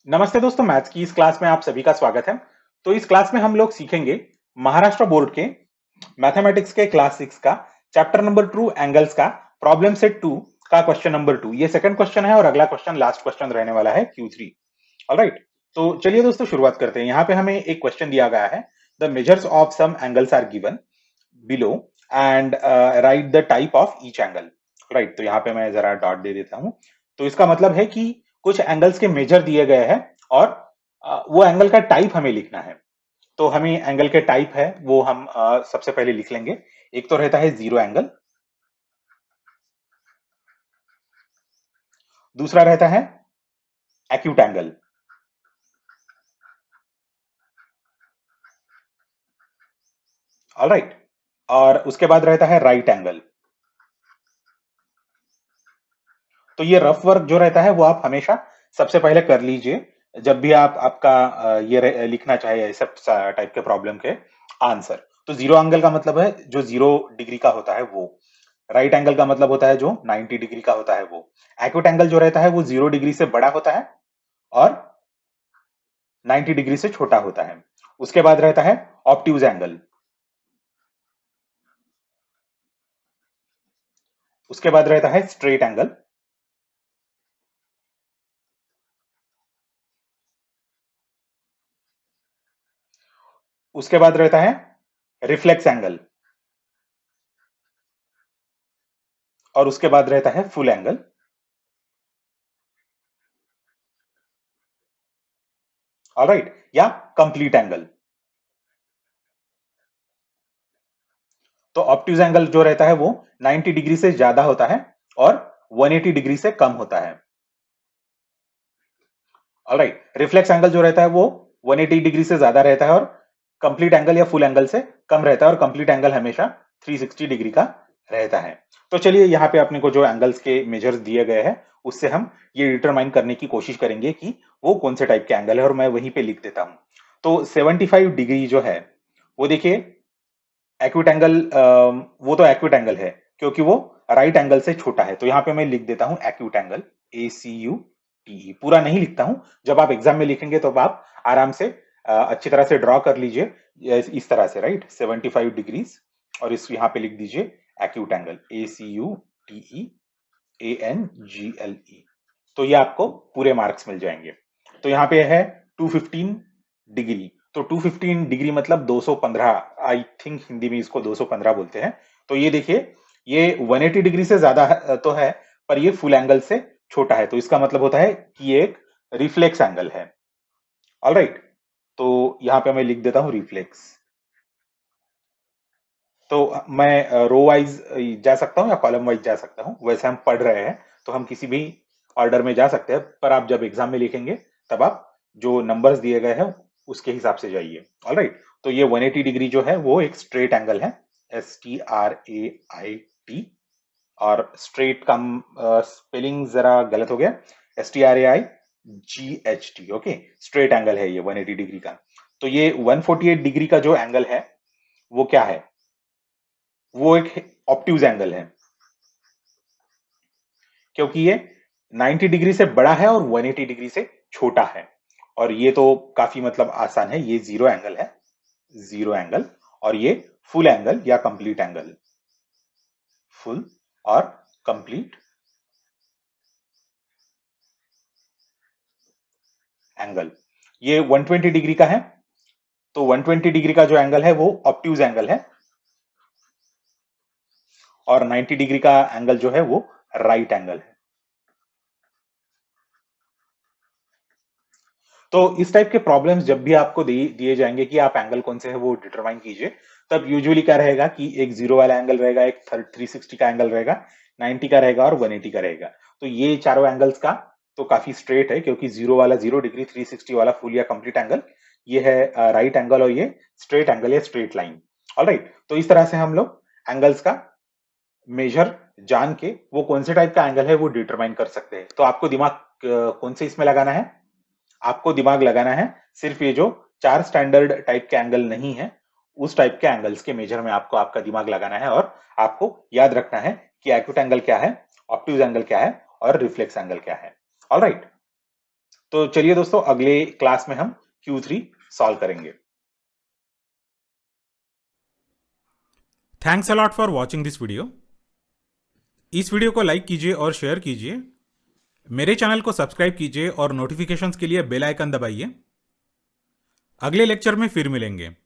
नमस्ते दोस्तों, मैथ्स की इस क्लास में आप सभी का स्वागत है। तो इस क्लास में हम लोग सीखेंगे महाराष्ट्र बोर्ड के मैथमेटिक्स के क्लास 6 का चैप्टर नंबर 2 एंगल्स का प्रॉब्लम सेट 2 का क्वेश्चन नंबर 2। ये सेकंड क्वेश्चन है और अगला क्वेश्चन लास्ट क्वेश्चन रहने वाला है Q3। ऑलराइट, तो चलिए दोस्तों शुरुआत करते हैं। यहाँ पे हमें एक क्वेश्चन दिया गया है, the measures of some angles are given below and write the type of each angle. Right, तो यहाँ पे मैं जरा डॉट दे देता हूँ। तो इसका मतलब है कि कुछ एंगल्स के मेजर दिए गए हैं और वो एंगल का टाइप हमें लिखना है। तो हमें एंगल के टाइप है वो हम सबसे पहले लिख लेंगे। एक तो रहता है जीरो एंगल, दूसरा रहता है एक्यूट एंगल, ऑलराइट, और उसके बाद रहता है राइट एंगल। तो ये रफ वर्क जो रहता है वो आप हमेशा सबसे पहले कर लीजिए जब भी आप आपका लिखना चाहे ऐसे टाइप के प्रॉब्लम के आंसर। तो जीरो एंगल का मतलब है जो 0 डिग्री का होता है वो, राइट एंगल का मतलब होता है जो 90 डिग्री का होता है वो, एक्यूट एंगल जो रहता है वो 0 डिग्री से बड़ा होता है और 90 डिग्री से छोटा होता है। उसके बाद रहता है ऑब्ट्यूज एंगल, उसके बाद रहता है स्ट्रेट एंगल, उसके बाद रहता है रिफ्लेक्स एंगल, और उसके बाद रहता है फुल एंगल, ऑलराइट, या कंप्लीट एंगल। तो ऑब्ट्यूज एंगल जो रहता है वो 90 डिग्री से ज्यादा होता है और 180 डिग्री से कम होता है, ऑलराइट। रिफ्लेक्स एंगल जो रहता है वो 180 डिग्री से ज्यादा रहता है और कंप्लीट एंगल या फुल एंगल से कम रहता है, और कंप्लीट एंगल हमेशा 360 डिग्री का रहता है। तो चलिए यहाँ पे अपने को जो एंगल्स के मेजर्स दिए गए हैं उससे हम ये डिटरमाइन करने की कोशिश करेंगे कि वो कौन से टाइप के एंगल है, और मैं वहीं पे लिख देता हूं। तो 75 डिग्री जो है वो देखिए एक्यूट एंगल, वो तो एक्यूट एंगल है क्योंकि वो राइट एंगल से छोटा है। तो यहाँ पे मैं लिख देता हूँ एक्यूट एंगल, ACUTE। पूरा नहीं लिखता हूँ, जब आप एग्जाम में लिखेंगे तो आप आराम से अच्छी तरह से ड्रॉ कर लीजिए इस तरह से, राइट, 75 डिग्रीज, और इस यहाँ पे लिख दीजिए एक्यूट एंगल, ACUTEANGLE। तो ये आपको पूरे मार्क्स मिल जाएंगे। तो यहाँ पे है 215 डिग्री। तो 215 डिग्री मतलब 215, आई थिंक हिंदी में इसको 215 बोलते हैं। तो ये देखिए, ये 180 डिग्री से ज्यादा तो है, पर ये फुल एंगल से छोटा है, तो इसका मतलब होता है कि ये एक रिफ्लेक्स एंगल है, ऑलराइट। तो यहाँ पे मैं लिख देता हूँ रिफ्लेक्स। तो मैं रो वाइज जा सकता हूँ या कॉलम वाइज जा सकता हूँ, वैसे हम पढ़ रहे हैं तो हम किसी भी ऑर्डर में जा सकते हैं, पर आप जब एग्जाम में लिखेंगे तब आप जो नंबर्स दिए गए हैं उसके हिसाब से जाइए, ऑलराइट। तो ये 180 डिग्री जो है वो एक स्ट्रेट एंगल है, STRAIT। और स्ट्रेट का स्पेलिंग जरा गलत हो गया, STRAIGHT, ओके। स्ट्रेट एंगल है ये 180 डिग्री का। तो ये 148 डिग्री का जो एंगल है वो क्या है, वो एक ऑब्ट्यूज एंगल है, क्योंकि ये 90 डिग्री से बड़ा है और 180 डिग्री से छोटा है। और ये तो काफी मतलब आसान है, ये जीरो एंगल है, जीरो एंगल। और ये फुल एंगल या कंप्लीट एंगल, फुल और कंप्लीट एंगल। ये 120 डिग्री का है, तो 120 डिग्री का जो एंगल है वो ऑब्ट्यूज एंगल है, और 90 डिग्री का एंगल जो है वो राइट एंगल है। तो इस टाइप के प्रॉब्लम्स जब भी आपको दिए जाएंगे कि आप एंगल कौन से है वो डिटरमाइन कीजिए, तब यूजुअली क्या रहेगा कि एक जीरो वाला एंगल रहेगा, एक 360 का एंगल रहेगा, 90 का रहेगा और 180 का रहेगा। तो ये चारों एंगल्स का तो काफी स्ट्रेट है, क्योंकि जीरो वाला 0 डिग्री, 360 वाला फुल या कंप्लीट एंगल, ये है राइट एंगल, और ये स्ट्रेट एंगल या स्ट्रेट लाइन, ऑलराइट। तो इस तरह से हम लोग एंगल्स का मेजर जान के वो कौन से टाइप का एंगल है वो डिटरमाइन कर सकते हैं। तो आपको दिमाग कौन से इसमें लगाना है, आपको दिमाग लगाना है सिर्फ ये जो चार स्टैंडर्ड टाइप के एंगल नहीं है, उस टाइप के एंगल्स के मेजर में आपको आपका दिमाग लगाना है, और आपको याद रखना है कि एक्यूट एंगल क्या है, ऑब्ट्यूज एंगल क्या है और रिफ्लेक्स एंगल क्या है, ऑलराइट। तो चलिए दोस्तों, अगले क्लास में हम Q3 सॉल्व करेंगे। Thanks a lot for watching this video. इस वीडियो को लाइक कीजिए और शेयर कीजिए। मेरे चैनल को सब्सक्राइब कीजिए और नोटिफिकेशंस के लिए बेल आइकन दबाइए। अगले लेक्चर में फिर मिलेंगे।